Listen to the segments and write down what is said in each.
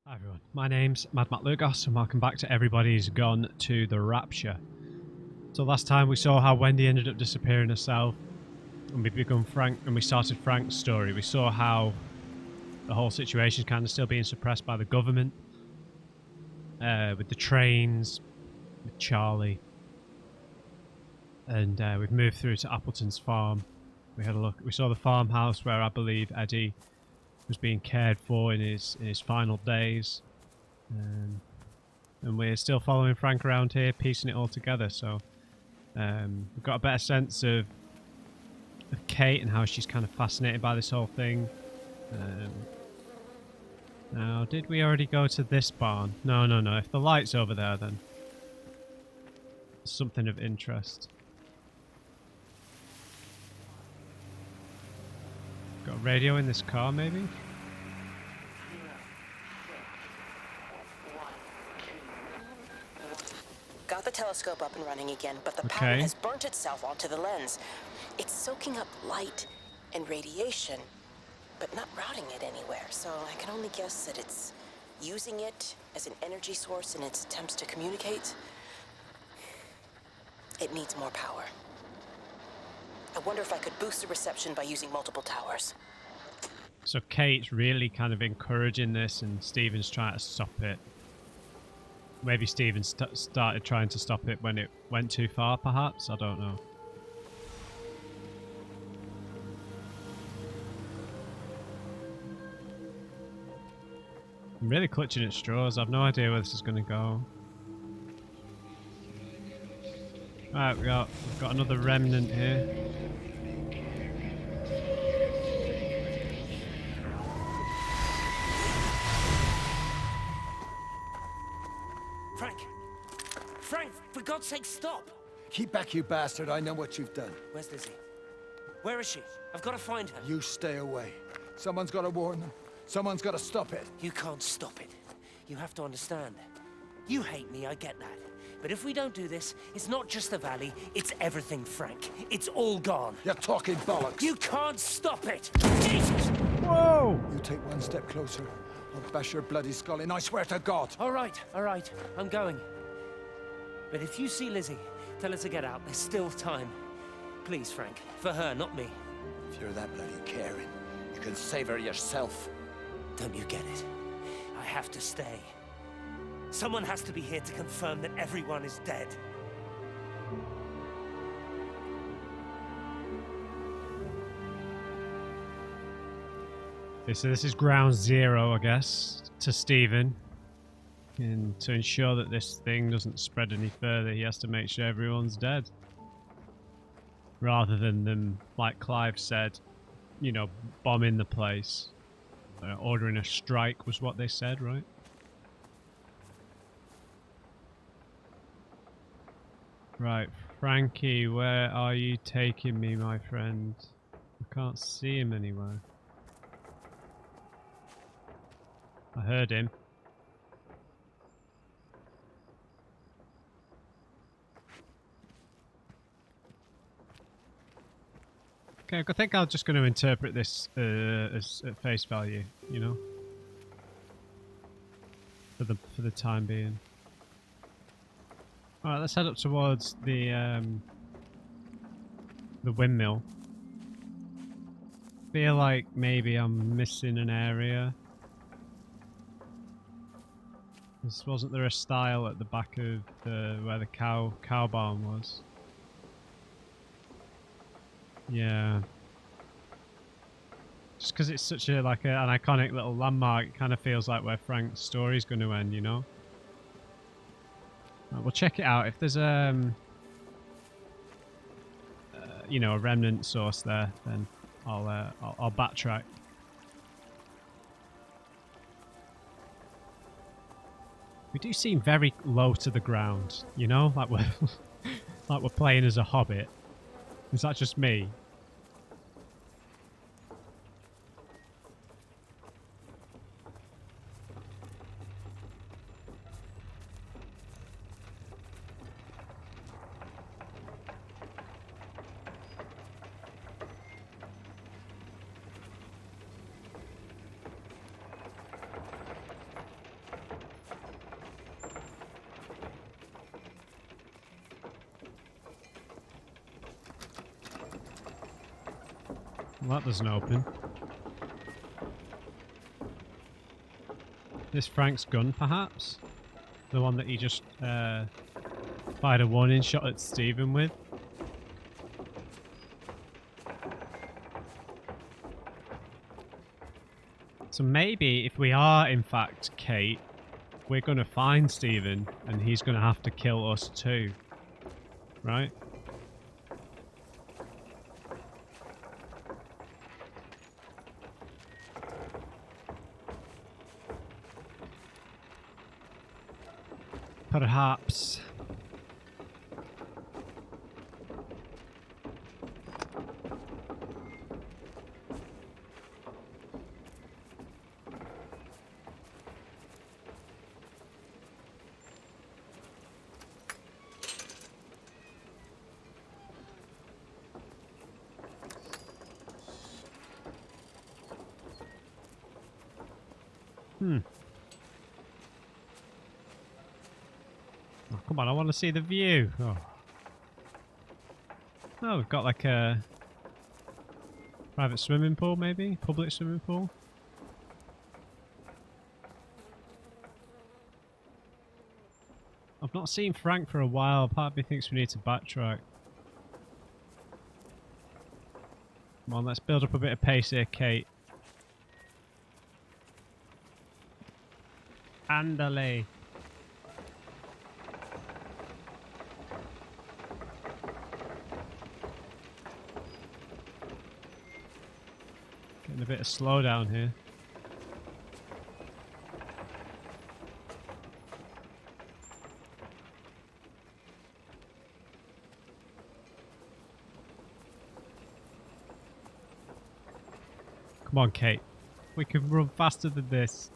Hi everyone, my name's MadMatt Lugos and welcome back to Everybody's Gone to the Rapture. So last time we saw how Wendy ended up disappearing herself and we started Frank's story. We saw how the whole situation is kind of still being suppressed by the government, with the trains, with Charlie, and we've moved through to Appleton's farm. We had a look. We saw the farmhouse where I believe Eddie was being cared for in his final days, and we're still following Frank around here, piecing it all together. So we've got a better sense of Kate and how she's kind of fascinated by this whole thing. Now, did we already go to this barn? No. If the light's over there, then it's something of interest. Got a radio in this car, maybe? Got the telescope up and running again, but the powder has burnt itself onto the lens. It's soaking up light and radiation, but not routing it anywhere, so I can only guess that it's using it as an energy source in its attempts to communicate. It needs more power. I wonder if I could boost the reception by using multiple towers. So Kate's really kind of encouraging this and Stephen's trying to stop it. Maybe Stephen started trying to stop it when it went too far, perhaps? I don't know. I'm really clutching at straws. I've no idea where this is going to go. Right, we've got another remnant here. Frank, for God's sake, stop! Keep back, you bastard. I know what you've done. Where's Lizzie? Where is she? I've got to find her. You stay away. Someone's got to warn them. Someone's got to stop it. You can't stop it. You have to understand. You hate me, I get that. But if we don't do this, it's not just the valley, it's everything, Frank. It's all gone. You're talking bollocks. You can't stop it! Jesus! Whoa! You take one step closer, I'll bash your bloody skull in, I swear to God. All right. I'm going. But if you see Lizzie, tell her to get out. There's still time. Please, Frank. For her, not me. If you're that bloody caring, you can save her yourself. Don't you get it? I have to stay. Someone has to be here to confirm that everyone is dead. Okay, so this is ground zero, I guess, to Stephen. And to ensure that this thing doesn't spread any further, he has to make sure everyone's dead. Rather than them, like Clive said, you know, bombing the place. Ordering a strike was what they said, right? Right, Frankie, where are you taking me, my friend? I can't see him anywhere. I heard him. Okay, I think I'm just going to interpret this as at face value, you know, for the time being. All right, let's head up towards the windmill. Feel like maybe I'm missing an area. Wasn't there a stile at the back of where the cow barn was? Yeah. Just because it's such an iconic little landmark, it kind of feels like where Frank's story's going to end, you know? Right, we'll check it out. If there's you know, a remnant source there, then I'll backtrack. We do seem very low to the ground, you know, like we're playing as a hobbit. Is that just me? Well, that doesn't open. This Frank's gun, perhaps? The one that he just fired a warning shot at Stephen with? So maybe if we are in fact Kate, we're going to find Stephen and he's going to have to kill us too. Right? Perhaps. Oh, come on, I want to see the view. Oh, we've got like a private swimming pool, maybe? Public swimming pool? I've not seen Frank for a while. Part of me thinks we need to backtrack. Come on, let's build up a bit of pace here, Kate. Andale. Getting a bit of slowdown here. Come on, Kate. We can run faster than this.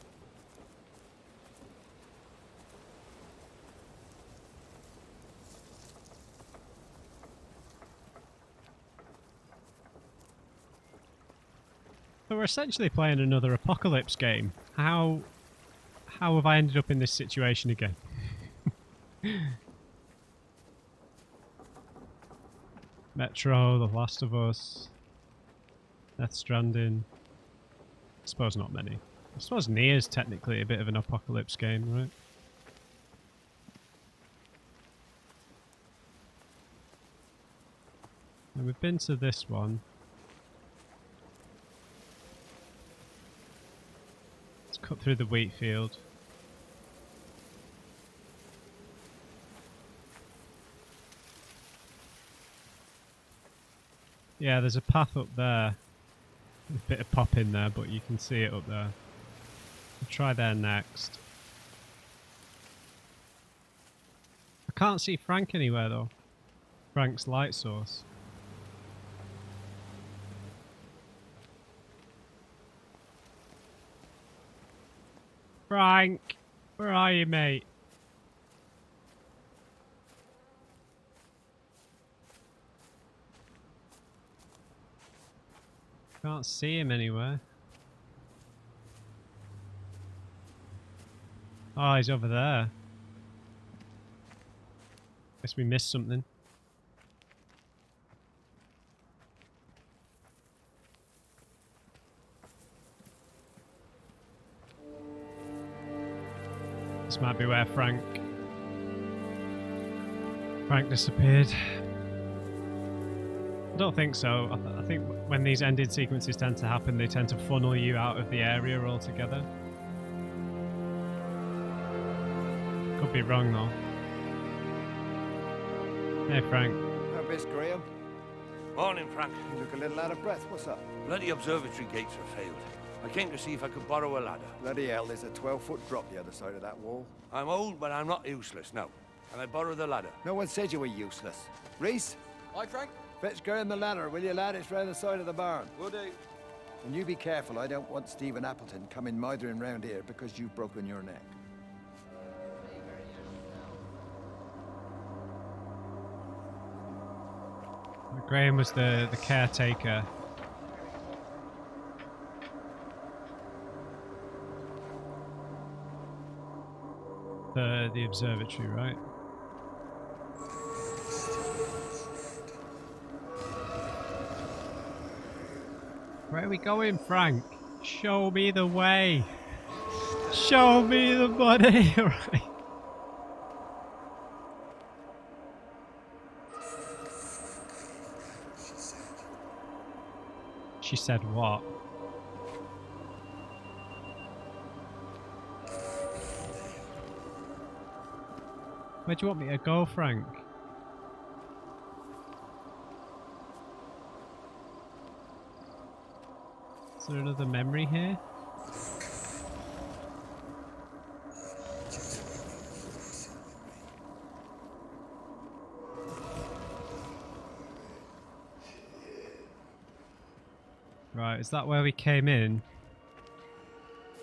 So we're essentially playing another apocalypse game. How have I ended up in this situation again? Metro, The Last of Us, Death Stranding. I suppose not many. I suppose Nier's technically a bit of an apocalypse game, right? And we've been to this one. Let's cut through the wheat field. Yeah, there's a path up there. A bit of pop in there, but you can see it up there. We'll try there next. I can't see Frank anywhere though. Frank's light source. Frank! Where are you, mate? Can't see him anywhere. Oh, he's over there. Guess we missed something. This might be where Frank disappeared. I don't think so. I think when these ended sequences tend to happen, they tend to funnel you out of the area altogether. Could be wrong though. Hey Frank. Miss Graham. Morning, Frank. You look a little out of breath. What's up? Bloody observatory gates are failed. I came to see if I could borrow a ladder. Bloody hell, there's a 12-foot drop the other side of that wall. I'm old, but I'm not useless, no. Can I borrow the ladder? No one said you were useless. Reese? Hi, Frank. Fetch Graham the ladder, will you, lad? It's round the side of the barn. Will do. And you be careful. I don't want Stephen Appleton coming mithering round here because you've broken your neck. Graham was the caretaker. The observatory, right? Where are we going, Frank? Show me the way. Show me the money. Right. She said what? Where do you want me to go, Frank? Is there another memory here? Right, is that where we came in?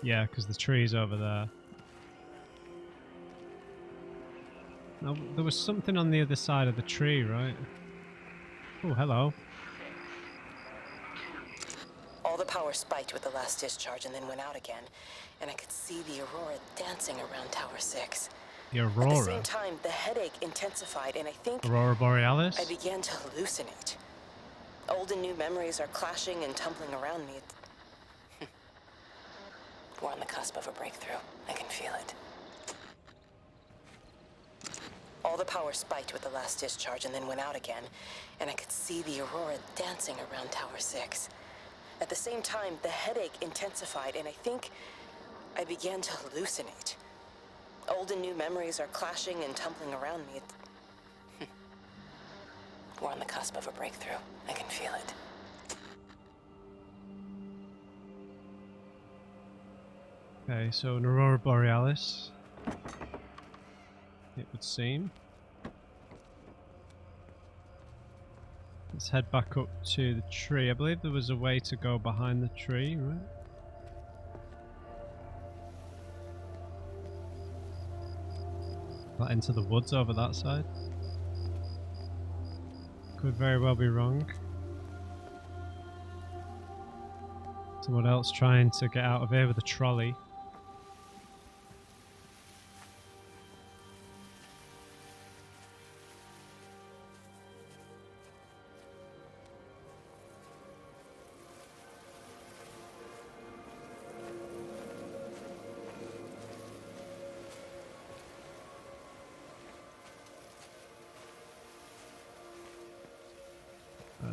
Yeah, because the tree's over there. Now, there was something on the other side of the tree, right? Oh, hello. All the power spiked with the last discharge and then went out again, and I could see the aurora dancing around Tower 6. The At the aurora? same time, the headache intensified, and I think Aurora Borealis? I began to hallucinate. Old and new memories are clashing and tumbling around me. We're on the cusp of a breakthrough. I can feel it. All the power spiked with the last discharge and then went out again, and I could see the aurora dancing around Tower 6. At the same time, the headache intensified, and I think I began to hallucinate. Old and new memories are clashing and tumbling around me. We're on the cusp of a breakthrough. I can feel it. Okay, so an Aurora Borealis, it would seem. Let's head back up to the tree. I believe there was a way to go behind the tree, right? That into the woods over that side. Could very well be wrong. Someone else trying to get out of here with a trolley.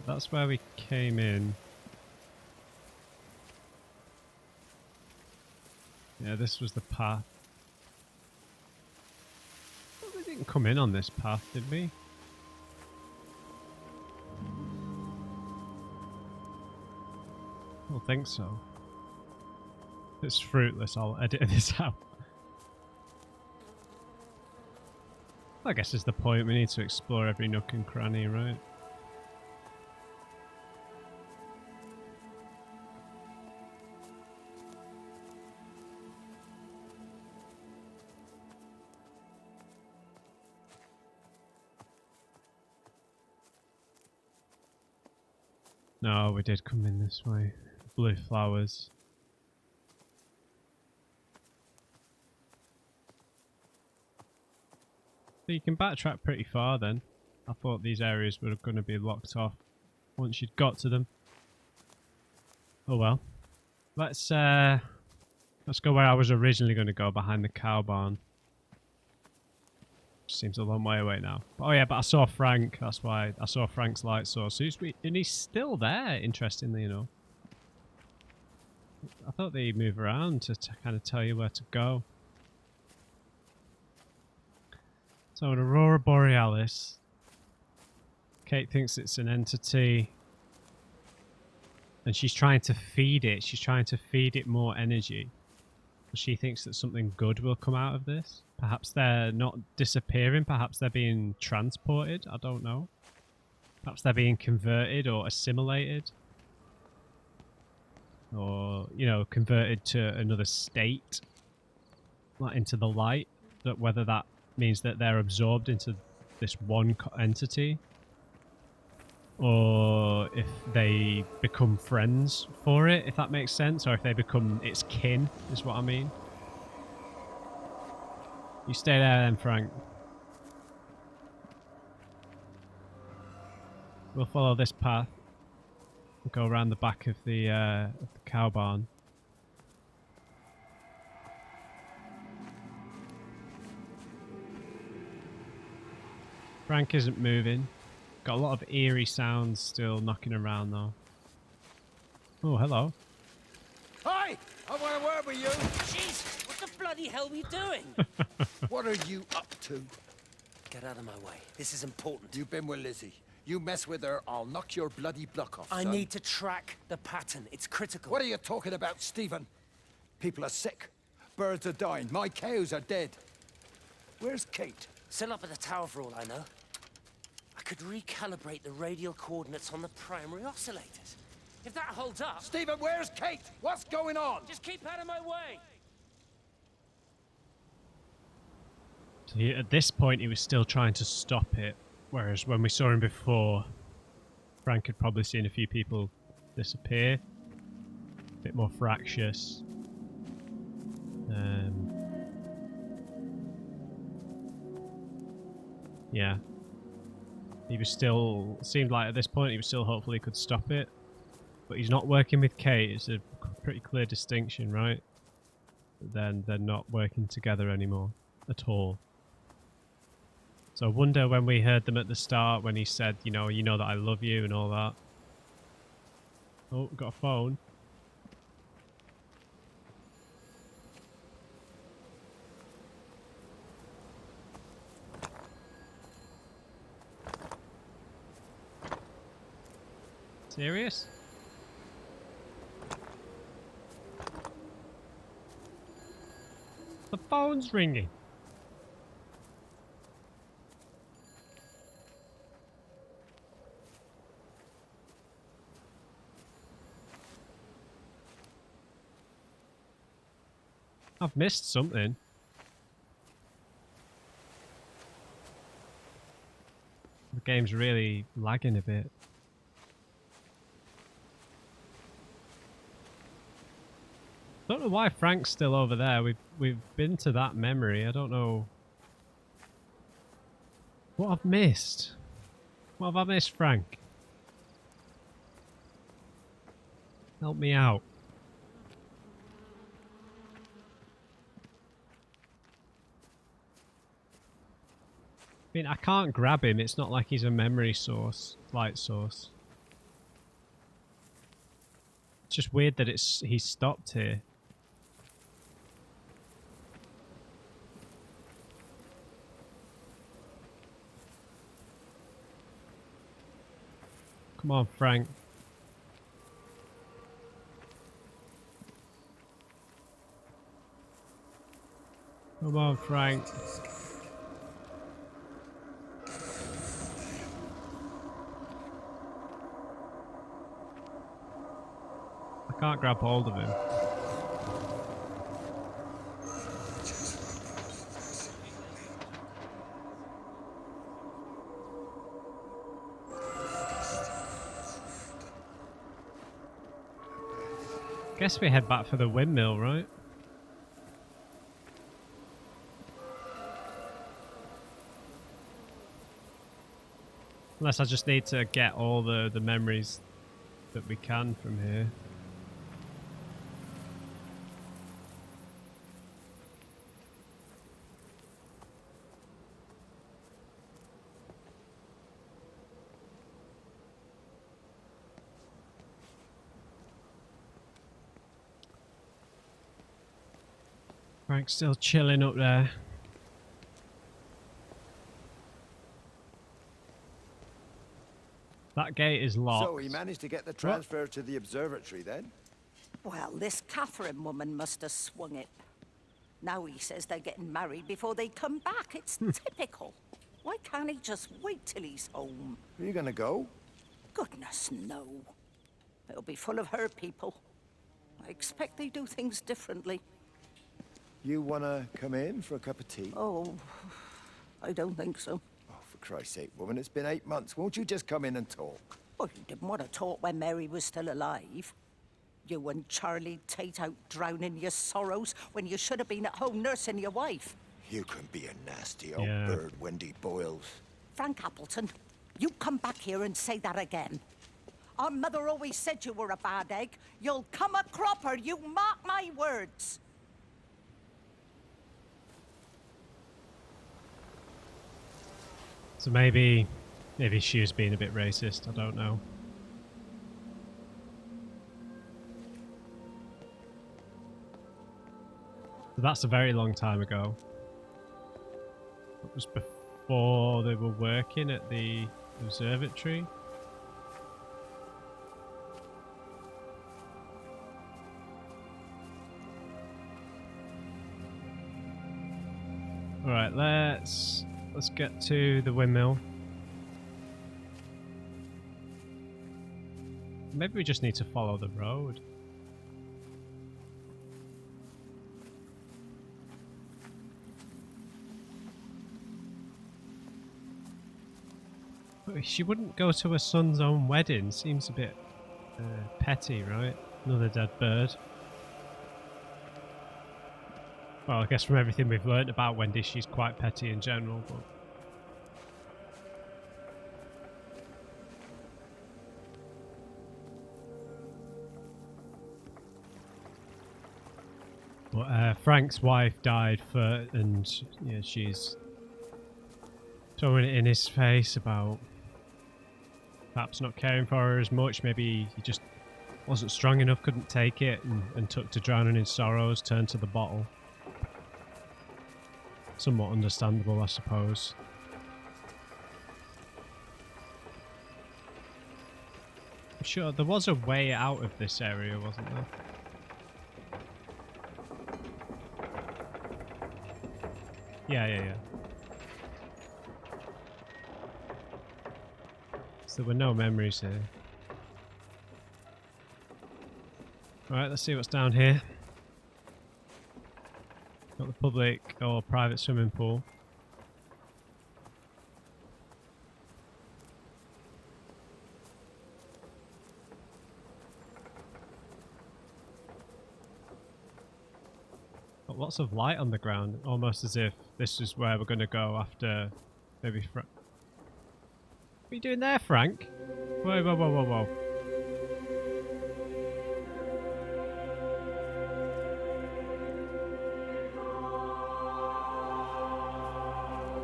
That's where we came in. Yeah, this was the path. We didn't come in on this path, did we? I don't think so. It's fruitless, I'll edit this out. I guess it's the point, we need to explore every nook and cranny, right? No, we did come in this way. Blue flowers. So you can backtrack pretty far then. I thought these areas were going to be locked off once you'd got to them. Oh well. Let's go where I was originally going to go, behind the cow barn. Seems a long way away now. Oh yeah, but I saw Frank. That's why I saw Frank's light source. And he's still there, interestingly, you know. I thought they'd move around to kind of tell you where to go. So an Aurora Borealis. Kate thinks it's an entity. And she's trying to feed it. She's trying to feed it more energy. She thinks that something good will come out of this. Perhaps they're not disappearing. Perhaps they're being transported. I don't know. Perhaps they're being converted or assimilated. Or, you know, converted to another state. Like into the light. That whether that means that they're absorbed into this one entity. Or if they become friends for it, if that makes sense. Or if they become its kin, is what I mean. You stay there then, Frank. We'll follow this path. We'll go around the back of the cow barn. Frank isn't moving. Got a lot of eerie sounds still knocking around though. Oh, hello. Hi! I want to word with you. Jesus, what the bloody hell are you doing? What are you up to? Get out of my way. This is important. You've been with Lizzie. You mess with her, I'll knock your bloody block off, I son. need to track the pattern. It's critical. What are you talking about, Stephen? People are sick. Birds are dying. My cows are dead. Where's Kate? Still up at the tower for all I know. I could recalibrate the radial coordinates on the primary oscillators. If that holds up... Stephen, where's Kate? What's going on? Just keep out of my way! So at this point, he was still trying to stop it. Whereas when we saw him before, Frank had probably seen a few people disappear. A bit more fractious. Yeah. He was still... Seemed like at this point he was still hopefully could stop it. But he's not working with Kate. It's a pretty clear distinction, right? But then they're not working together anymore. At all. So I wonder when we heard them at the start, when he said, you know that I love you and all that. Oh, got a phone. Serious? The phone's ringing. I've missed something. The game's really lagging a bit. Don't know why Frank's still over there. We've been to that memory. I don't know what I've missed. What have I missed, Frank? Help me out. I mean, I can't grab him. It's not like he's a memory source, light source. It's just weird that he's stopped here. Come on, Frank. Come on, Frank. I can't grab hold of him. Guess we head back for the windmill, right? Unless I just need to get all the memories that we can from here. Frank's still chilling up there. That gate is locked. So he managed to get the transfer to the observatory then? Well, this Catherine woman must have swung it. Now he says they're getting married before they come back. It's typical. Why can't he just wait till he's home? Are you gonna go? Goodness, no. It'll be full of her people. I expect they do things differently. You wanna come in for a cup of tea? Oh, I don't think so. Oh, for Christ's sake, woman, it's been 8 months. Won't you just come in and talk? Well, you didn't want to talk when Mary was still alive. You and Charlie Tate out drowning your sorrows when you should have been at home nursing your wife. You can be a nasty old bird, Wendy Boyles. Frank Appleton, you come back here and say that again. Our mother always said you were a bad egg. You'll come a cropper, you mark my words. So maybe she was being a bit racist, I don't know. So that's a very long time ago. It was before they were working at the observatory. Alright, let's get to the windmill. Maybe we just need to follow the road. But she wouldn't go to her son's own wedding. Seems a bit petty, right? Another dead bird. Well, I guess from everything we've learned about Wendy, she's quite petty in general, but Frank's wife died and yeah, she's throwing it in his face about perhaps not caring for her as much. Maybe he just wasn't strong enough, couldn't take it, and took to drowning in sorrows, turned to the bottle. Somewhat understandable, I suppose. I'm sure there was a way out of this area, wasn't there? Yeah. So there were no memories here. Alright, let's see what's down here. Got the public or private swimming pool. Got lots of light on the ground, almost as if this is where we're going to go after maybe Frank. What are you doing there, Frank? Whoa.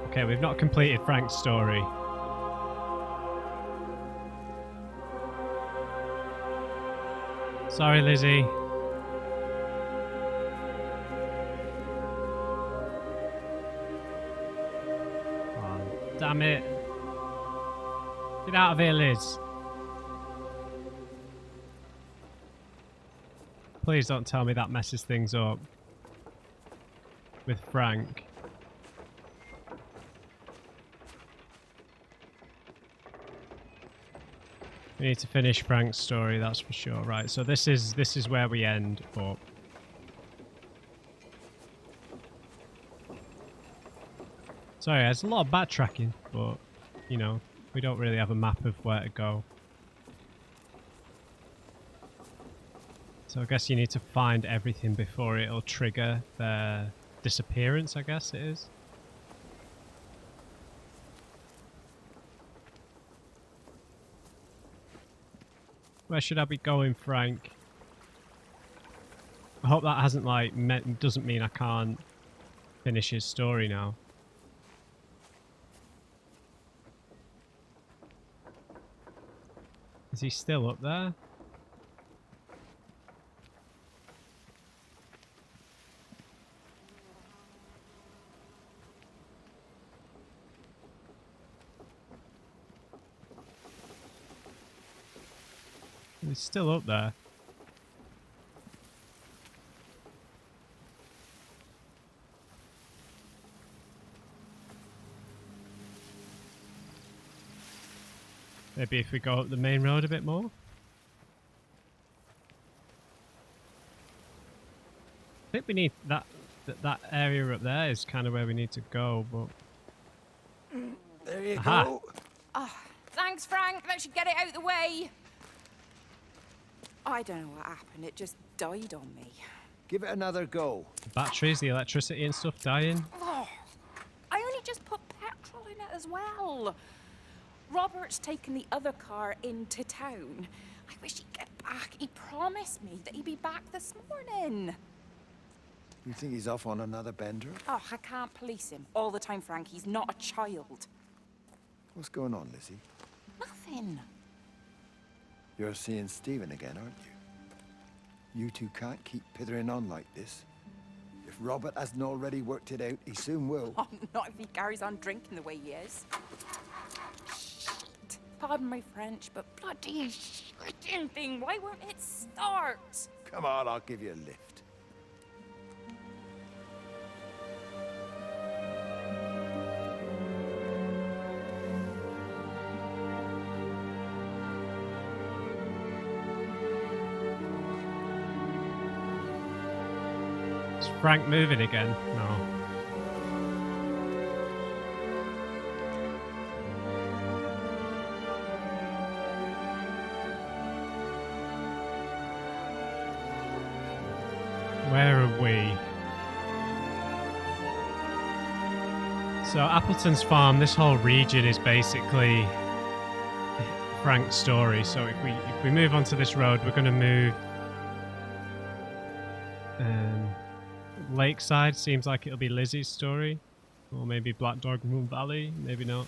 Okay, we've not completed Frank's story. Sorry, Lizzie. Oh, damn it. Get out of here, Liz. Please don't tell me that messes things up with Frank. We need to finish Frank's story, that's for sure. Right, so this is where we end up. Sorry, there's a lot of backtracking, but you know, we don't really have a map of where to go. So I guess you need to find everything before it'll trigger their disappearance, I guess it is. Where should I be going, Frank? I hope that hasn't doesn't mean I can't finish his story now. Is he still up there? He's still up there. Maybe if we go up the main road a bit more. I think we need that area up there is kind of where we need to go, but There you Aha. go. Oh, thanks, Frank. That should get it out of the way. I don't know what happened. It just died on me. Give it another go. the batteries, the electricity and stuff dying. Oh, I only just put petrol in it as well. Robert's taken the other car into town. I wish he'd get back. He promised me that he'd be back this morning. You think he's off on another bender? Oh, I can't police him all the time, Frank. He's not a child. What's going on, Lizzie? Nothing. You're seeing Stephen again, aren't you? You two can't keep pithering on like this. If Robert hasn't already worked it out, he soon will. Oh, not if he carries on drinking the way he is. Shit. Pardon my French, but bloody shitting thing, why won't it start? Come on, I'll give you a lift. Is Frank moving again? No. Where are we? So Appleton's farm, this whole region is basically Frank's story. So if we move onto this road, we're going to move Lakeside. Seems like it'll be Lizzie's story, or maybe Black Dog Moon Valley, maybe not.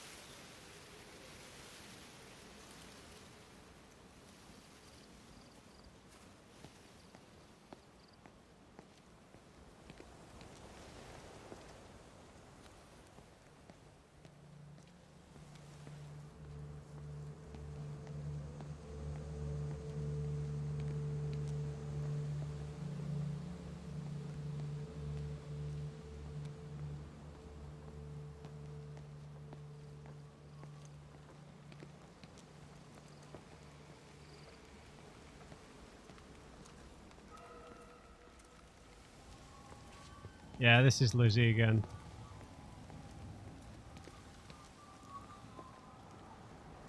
Yeah, this is Lizzie again.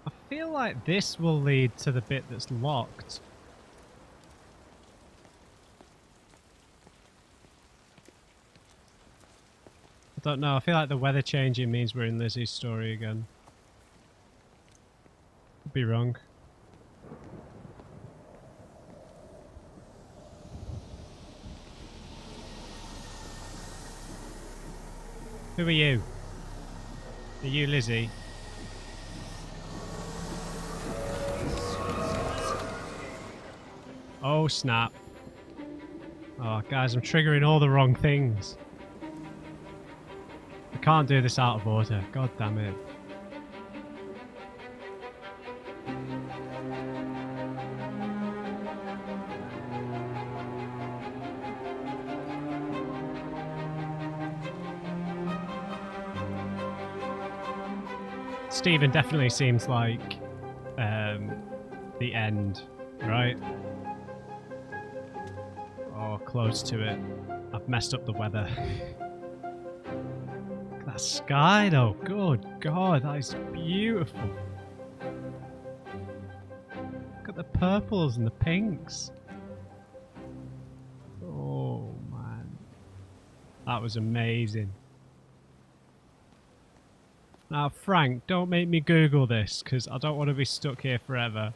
I feel like this will lead to the bit that's locked. I don't know, I feel like the weather changing means we're in Lizzie's story again. Could be wrong. Who are you? Are you Lizzie? Oh snap. Oh guys, I'm triggering all the wrong things. I can't do this out of order. God damn it. Stephen definitely seems like the end, right? Oh, close to it. I've messed up the weather. Look at that sky though, good God, that is beautiful. Look at the purples and the pinks. Oh man, that was amazing. Now, Frank, don't make me Google this, because I don't want to be stuck here forever.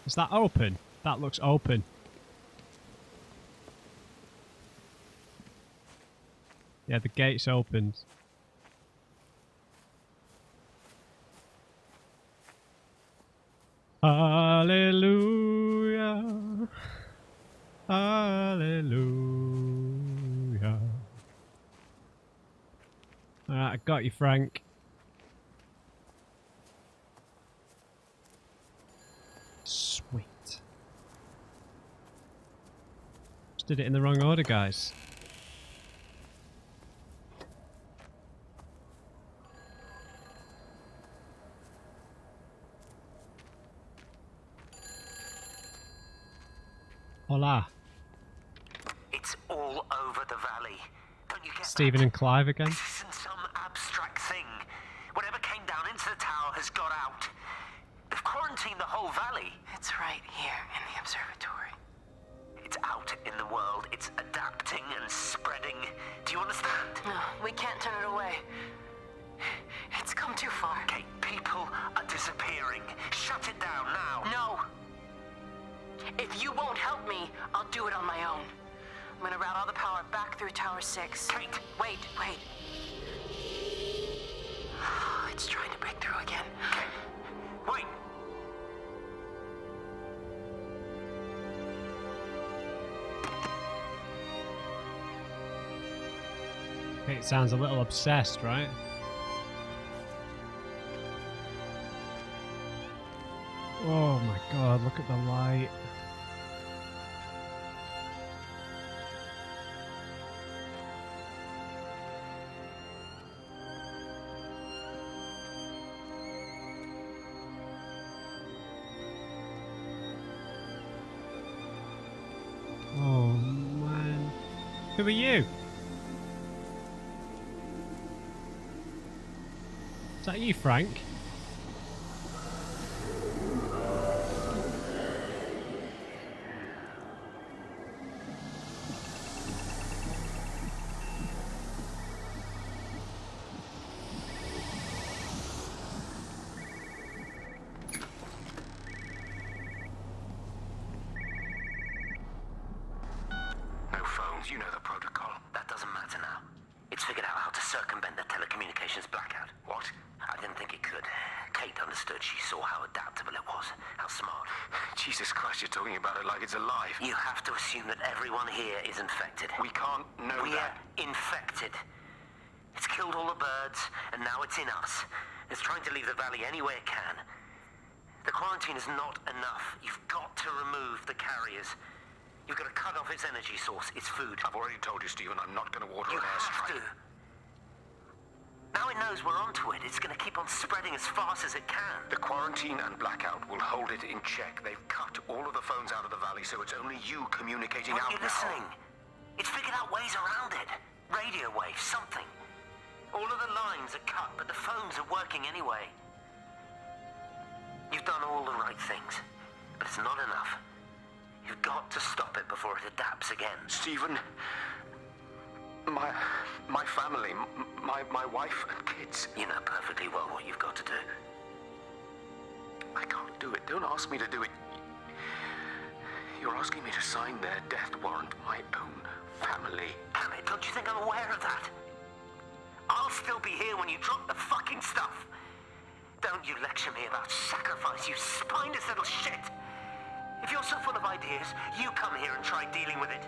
Is that open? That looks open. Yeah, the gate's opened. Hallelujah. Hallelujah. Alright, I got you, Frank. Sweet. Just did it in the wrong order, guys. Hola. It's all over the valley. Don't you get Stephen that? and Clive again. This isn't some abstract thing. Whatever came down into the tower has got out. They've quarantined the whole valley. It's right here in the observatory. It's out in the world. It's adapting and spreading. Do you understand? No, we can't turn it away. It's come too far. Kate, people are disappearing. Shut it down now. No. If you won't help me, I'll do it on my own. I'm gonna route all the power back through Tower 6. Kate! Wait. It's trying to break through again. Kate! Wait! Okay, it sounds a little obsessed, right? Oh my god, look at the light. Oh man. Who are you? Is that you, Frank? No phones, you know the protocol. That doesn't matter now. It's figured out how to circumvent the telecommunications blackout. What? I didn't think it could. Kate understood. She saw how adaptable it was. How smart. Jesus Christ, you're talking about it like it's alive. You have to assume that everyone here is infected. We can't know that. We're infected. It's killed all the birds, and now it's in us. It's trying to leave the valley any way it can. The quarantine is not enough. You've got to remove the carriers. You've got to cut off its energy source, its food. I've already told you, Stephen, I'm not going to water an airstrike. You have to. Now it knows we're onto it. It's going to keep on spreading as fast as it can. The quarantine and blackout will hold it in check. They've cut all of the phones out of the valley, so it's only you communicating out now. Are you listening? It's figured out ways around it. Radio waves, something. All of the lines are cut, but the phones are working anyway. You've done all the right things, but it's not enough. You've got to stop it before it adapts again. Stephen, my family, my wife and kids. You know perfectly well what you've got to do. I can't do it. Don't ask me to do it. You're asking me to sign their death warrant, my own family. Damn it, don't you think I'm aware of that? I'll still be here when you drop the fucking stuff. Don't you lecture me about sacrifice, you spineless little shit. If you're so full of ideas, you come here and try dealing with it.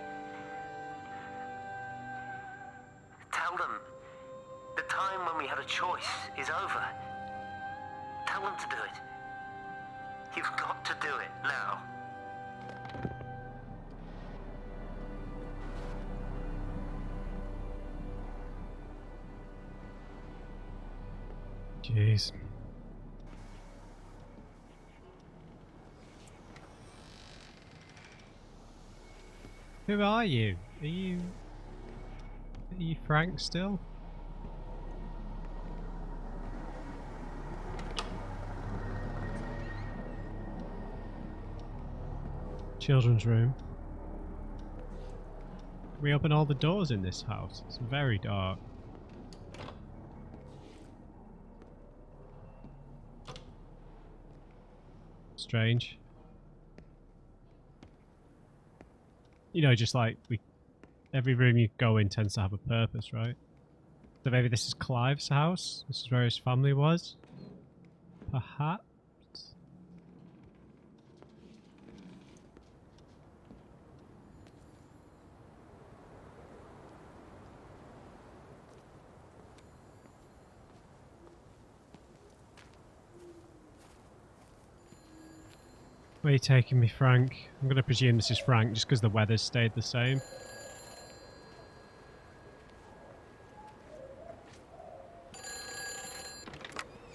Tell them the time when we had a choice is over. Tell them to do it. You've got to do it now. Jeez. Who are you? Are you Frank still? Children's room. We open all the doors in this house. It's very dark. Strange. You know, just like every room you go in tends to have a purpose, right? So maybe this is Clive's house. This is where his family was. Perhaps. Where are you taking me, Frank? I'm going to presume this is Frank just because the weather's stayed the same.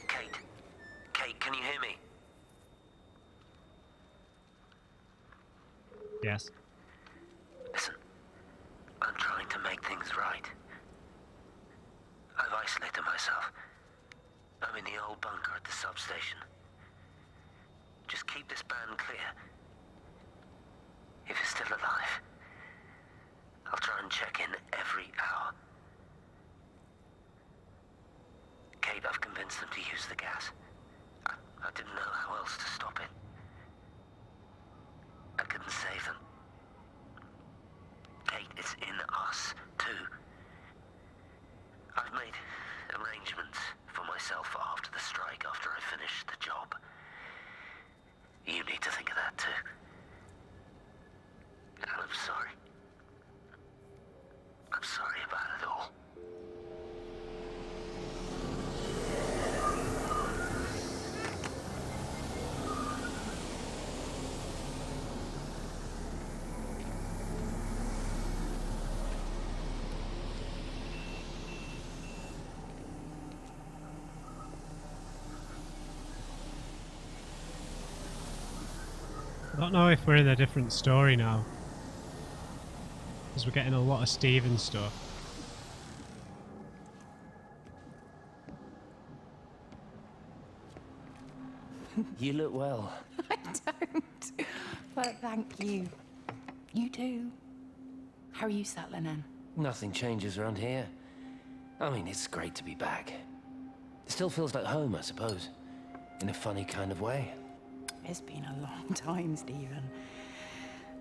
Kate, can you hear me? Yes. Listen, I'm trying to make things right. I've isolated myself. I'm in the old bunker at the substation. Just keep this band clear. if he's still alive. I'll try and check in every hour. Kate, I've convinced them to use the gas. I didn't know how else to stop it. I couldn't save them. Kate, it's in us, too. I've made arrangements for myself after the strike, after I finish the job. You need to think of that, too. And I'm sorry. I'm sorry about it all. I don't know if we're in a different story now. Because we're getting a lot of Stephen stuff. You look well. I don't. But thank you. You too. How are you settling in? Nothing changes around here. I mean, it's great to be back. It still feels like home, I suppose. In a funny kind of way. It's been a long time, Stephen.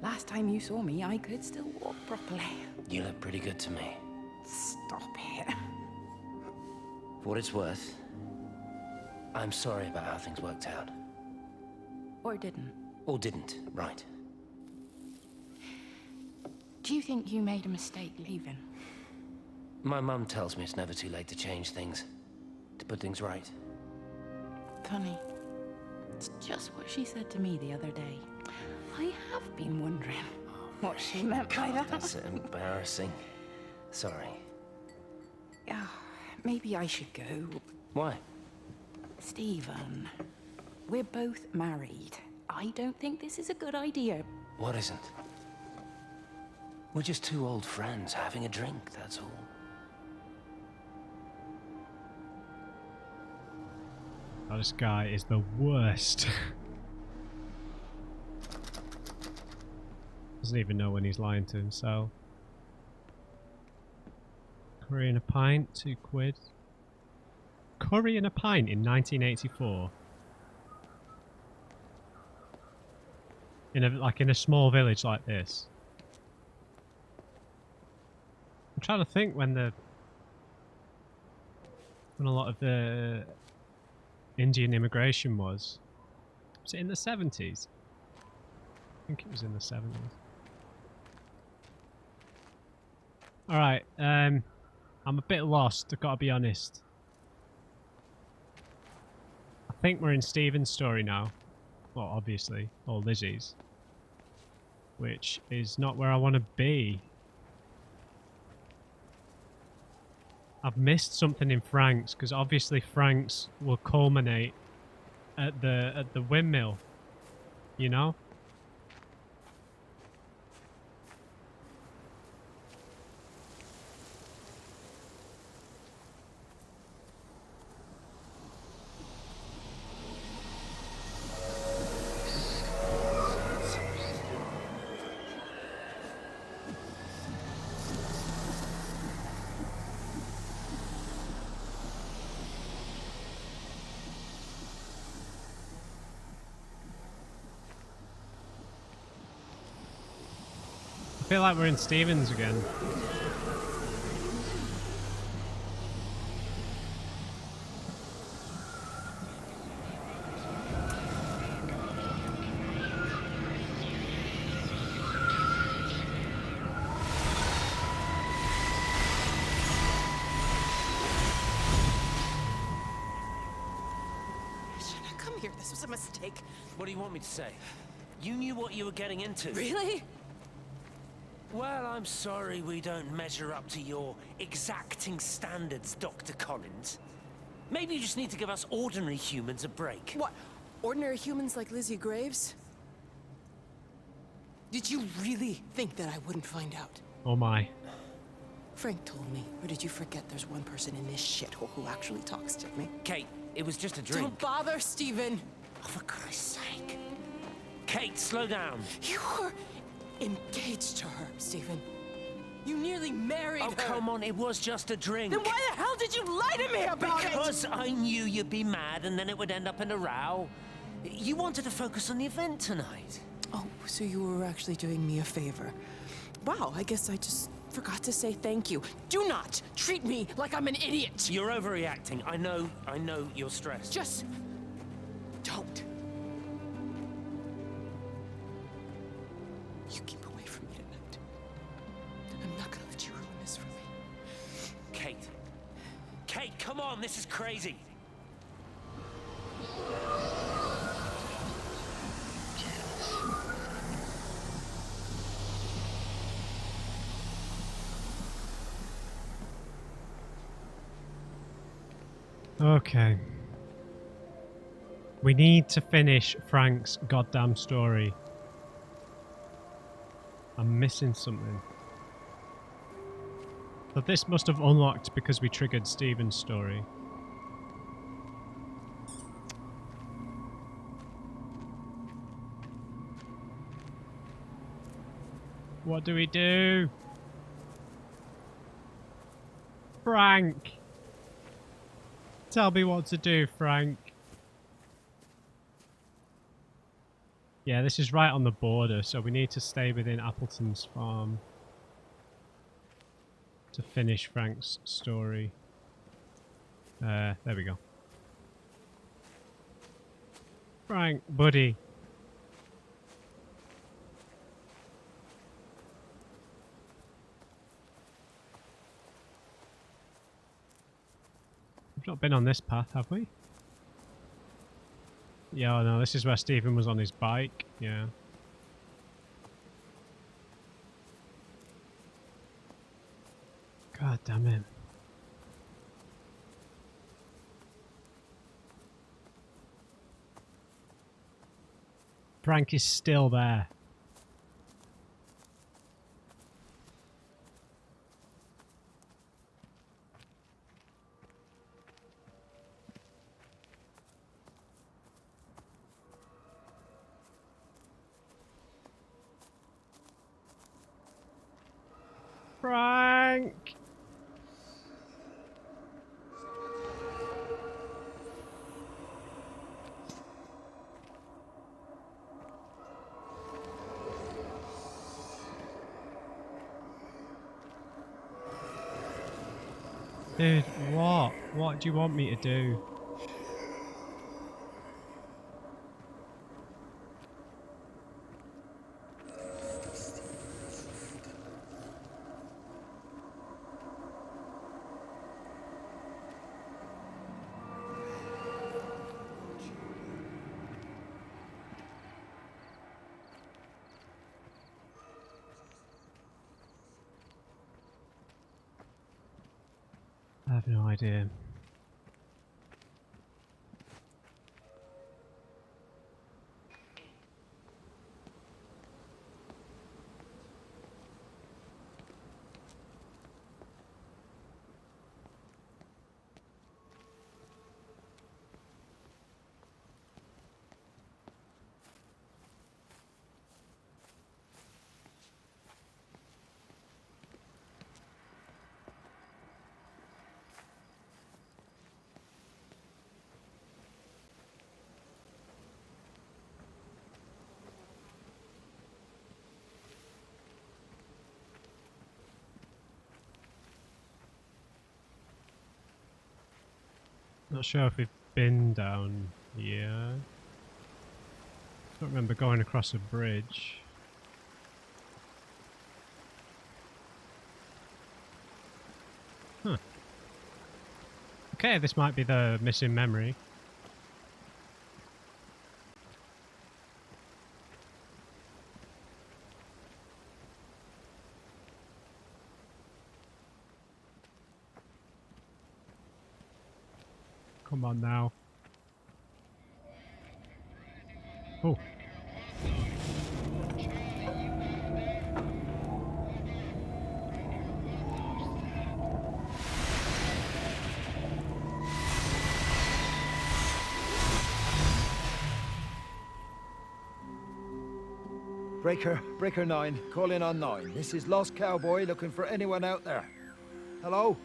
Last time you saw me, I could still walk properly. You look pretty good to me. Stop it. For what it's worth, I'm sorry about how things worked out. Or didn't. Or didn't, right. Do you think you made a mistake leaving? My mum tells me it's never too late to change things. To put things right. Funny. It's just what she said to me the other day. I have been wondering what she meant by that. That's embarrassing. Sorry. Yeah, maybe I should go. Why? Stephen, we're both married. I don't think this is a good idea. What isn't? We're just two old friends having a drink, that's all. Oh, this guy is the worst. Doesn't even know when he's lying to himself. Curry and a pint, £2. Curry and a pint in 1984. In a small village like this. I'm trying to think when a lot of the Indian immigration was. Was it in the 70s? I think it was in the 70s. Alright, I'm a bit lost, I've got to be honest. I think we're in Stephen's story now. Well, obviously, or Lizzie's. Which is not where I want to be. I've missed something in Frank's, because obviously Frank's will culminate at the windmill, you know? I feel like we're in Stevens again. Shouldn't have come here. This was a mistake. What do you want me to say? You knew what you were getting into. Really? Well, I'm sorry we don't measure up to your exacting standards, Dr. Collins. Maybe you just need to give us ordinary humans a break. What? Ordinary humans like Lizzie Graves? Did you really think that I wouldn't find out? Oh my. Frank told me. Or did you forget there's one person in this shithole who actually talks to me? Kate, it was just a drink. Don't bother, Stephen! Oh, for Christ's sake. Kate, slow down. You're engaged to her, Stephen. You nearly married her. Oh, come on, it was just a drink. Then why the hell did you lie to me about it? Because I knew you'd be mad and then it would end up in a row. You wanted to focus on the event tonight. Oh, so you were actually doing me a favor. Wow, I guess I just forgot to say thank you. Do not treat me like I'm an idiot. You're overreacting. I know you're stressed. Just don't. You keep away from me tonight. I'm not gonna let you ruin this for me. Kate. Kate, come on, this is crazy. Okay. We need to finish Frank's goddamn story. I'm missing something. So this must have unlocked because we triggered Stephen's story. What do we do? Frank! Tell me what to do, Frank. Yeah, this is right on the border, so we need to stay within Appleton's farm to finish Frank's story. There we go. Frank, buddy. We've not been on this path, have we? Yeah, no, this is where Stephen was on his bike. Yeah. God damn it. Frank is still there. Frank! Dude, what? What do you want me to do? I have no idea. Not sure if we've been down here. Don't remember going across a bridge. Huh. Okay, this might be the missing memory. Come on now. Oh. Breaker 9, call in on 9. This is Lost Cowboy looking for anyone out there. Hello?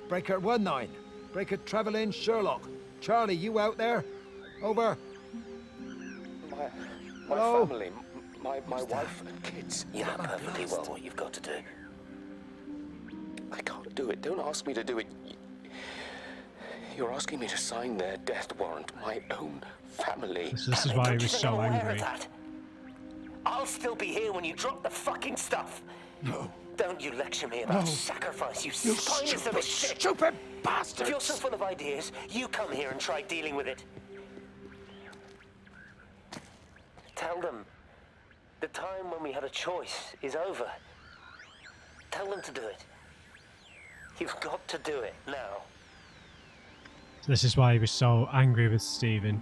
Breaker 19. Breaker Travelin Sherlock. Charlie, you out there? Over. My Hello? family, my wife and kids. You know perfectly well what you've got to do. I can't do it. Don't ask me to do it. You're asking me to sign their death warrant. My own family. This is why he was so angry. I'll still be here when you drop the fucking stuff. No. Don't you lecture me about sacrifice, you spineless little shit. Stupid bastard! If you're so full of ideas, you come here and try dealing with it. Tell them the time when we had a choice is over. Tell them to do it. You've got to do it now. This is why he was so angry with Stephen.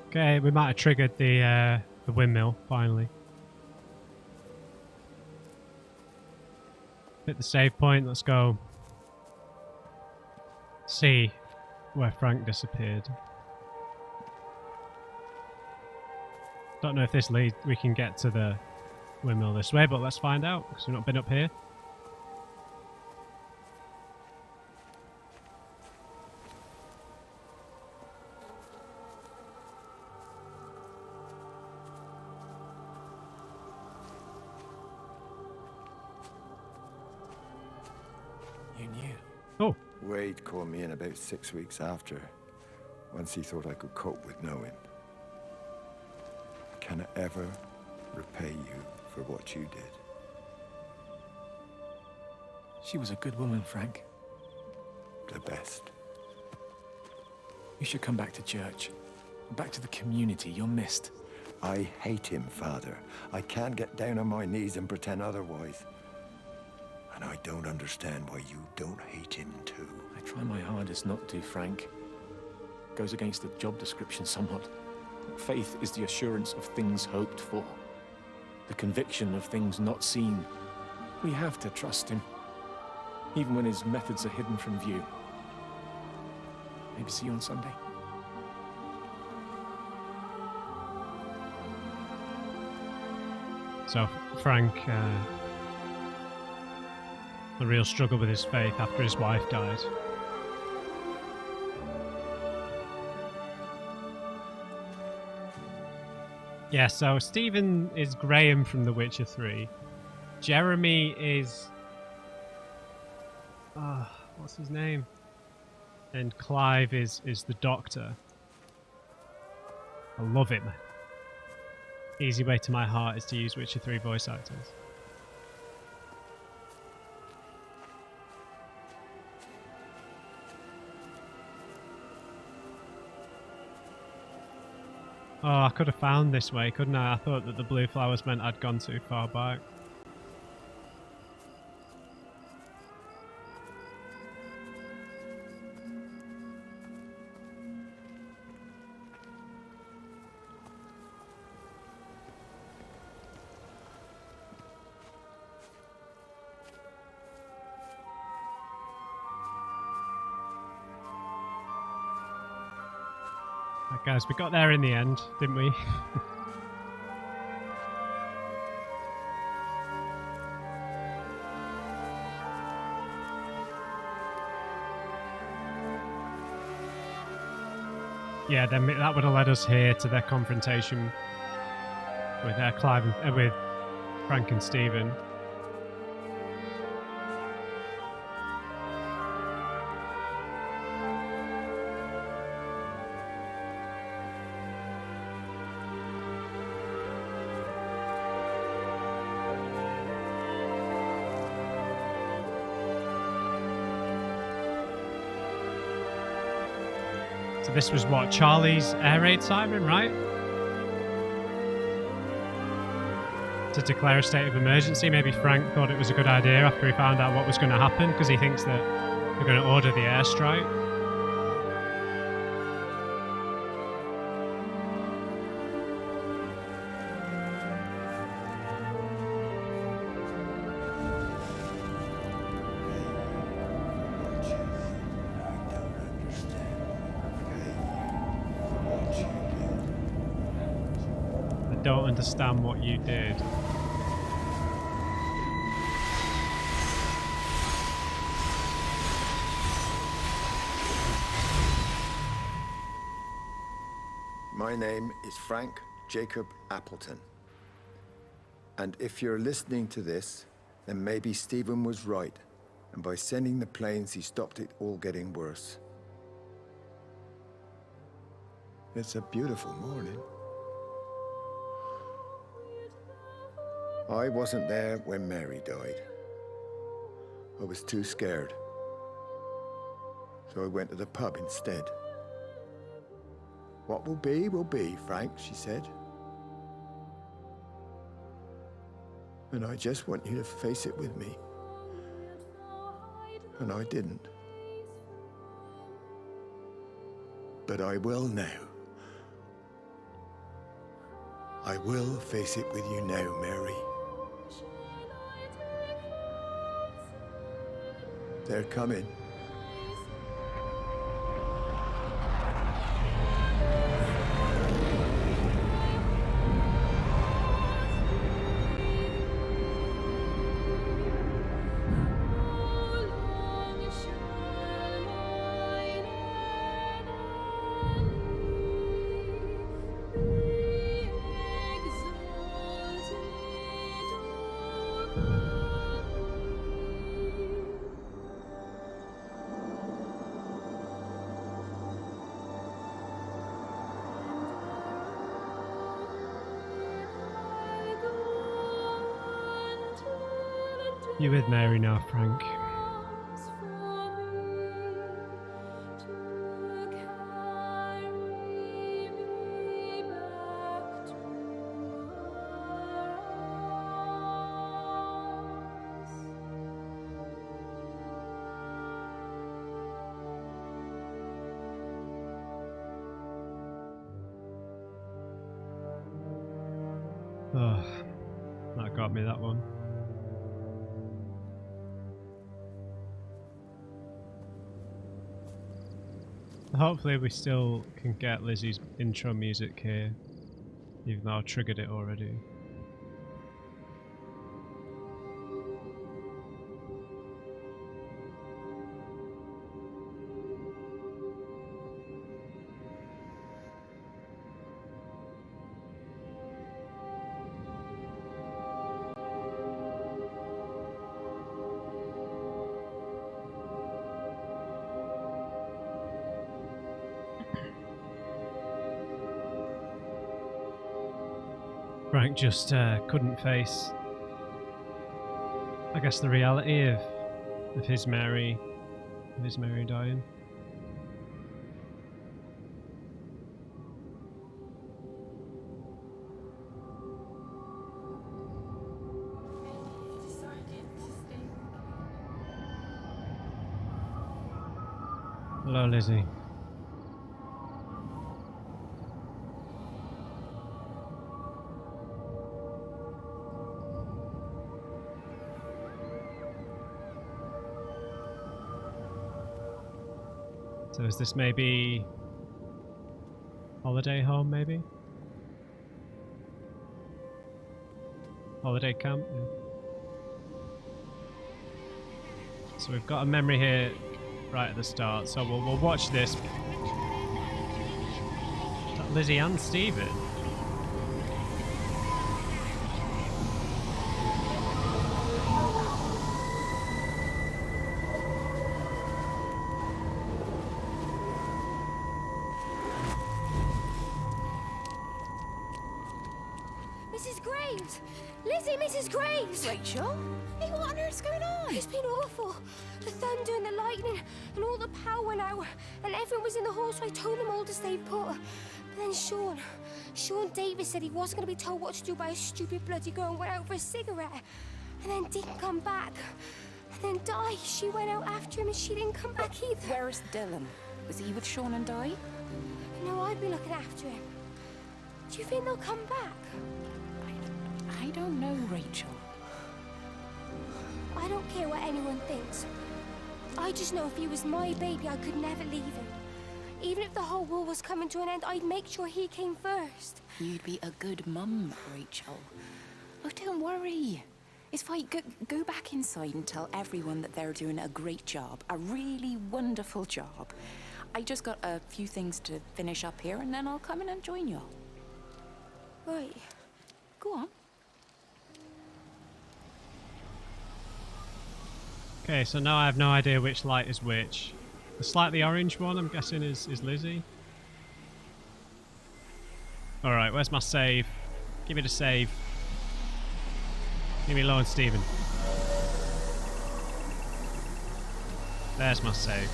Okay, we might have triggered the windmill finally. Hit the save point. Let's go see where Frank disappeared. Don't know if this lead we can get to the windmill this way, but let's find out because we've not been up here. You knew. Oh, Wade called me in about 6 weeks after, once he thought I could cope with knowing. Can I ever repay you for what you did? She was a good woman, Frank. The best. You should come back to church. Back to the community. You're missed. I hate him, Father. I can't get down on my knees and pretend otherwise. And I don't understand why you don't hate him too. I try my hardest not to, Frank. Goes against the job description somewhat. Faith is the assurance of things hoped for. The conviction of things not seen. We have to trust him. Even when his methods are hidden from view. Maybe see you on Sunday. so Frank, the real struggle with his faith after his wife died. Yeah, so Stephen is Graham from The Witcher 3. Jeremy is... what's his name? And Clive is the Doctor. I love him. Easy way to my heart is to use Witcher 3 voice actors. Oh, I could have found this way, couldn't I? I thought that the blue flowers meant I'd gone too far back. Right, guys, we got there in the end, didn't we? Yeah, then that would have led us here to their confrontation with Clive and with Frank and Stephen. So this was what, Charlie's air raid siren, right? To declare a state of emergency. Maybe Frank thought it was a good idea after he found out what was going to happen, because he thinks that they're going to order the airstrike. don't understand what you did. My name is Frank Jacob Appleton. And if you're listening to this, then maybe Stephen was right. And by sending the planes, he stopped it all getting worse. It's a beautiful morning. I wasn't there when Mary died. I was too scared. So I went to the pub instead. What will be, Frank, she said. And I just want you to face it with me. And I didn't. But I will now. I will face it with you now, Mary. They're coming. You with Mary now, Frank? Oh, that got me, that one. Hopefully we still can get Lizzie's intro music here, even though I triggered it already. Frank just couldn't face, I guess, the reality of his Mary dying. Hello, Lizzie. So is this maybe holiday home, maybe? Holiday camp? Yeah. So we've got a memory here right at the start, so we'll watch this. Is that Lizzie and Stephen? Mrs. Graves! Lizzie, Mrs. Graves! Rachel? Hey, what on earth's going on? It's been awful. The thunder and the lightning and all the power went out and everyone was in the hall, so I told them all to stay put. But then Sean Davis said he wasn't going to be told what to do by a stupid bloody girl and went out for a cigarette. And then didn't come back. And then Di, she went out after him and she didn't come back either. Where's Dylan? Was he with Sean and Di? No, I'd be looking after him. Do you think they'll come back? I don't know, Rachel. I don't care what anyone thinks. I just know if he was my baby, I could never leave him. Even if the whole world was coming to an end, I'd make sure he came first. You'd be a good mum, Rachel. Oh, don't worry. It's fine. Go back inside and tell everyone that they're doing a great job. A really wonderful job. I just got a few things to finish up here, and then I'll come in and join you. Right. Go on. Okay, so now I have no idea which light is which. The slightly orange one, I'm guessing, is Lizzie. Alright, where's my save? Give me the save. Give me Low and Stephen. There's my save.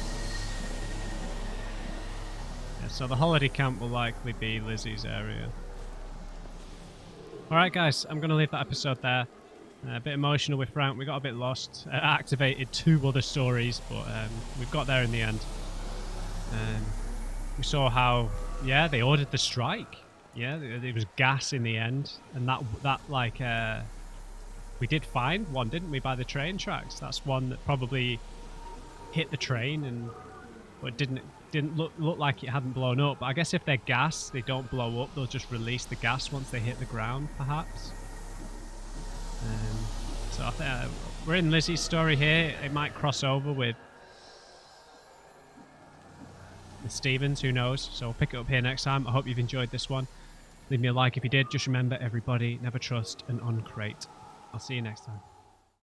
Yeah, so the holiday camp will likely be Lizzie's area. Alright guys, I'm going to leave that episode there. A bit emotional with Frank, we got a bit lost. Activated 2 other stories, but we've got there in the end. We saw how, yeah, they ordered the strike. Yeah, it was gas in the end. And that like, we did find one, didn't we, by the train tracks? That's one that probably hit the train, but it didn't look like it hadn't blown up. But I guess if they're gas, they don't blow up. They'll just release the gas once they hit the ground, perhaps. So I think we're in Lizzie's story here. It might cross over with Stevens, who knows. So we'll pick it up here next time. I hope you've enjoyed this one. Leave me a like if you did. Just remember, everybody, never trust an uncrate. I'll see you next time.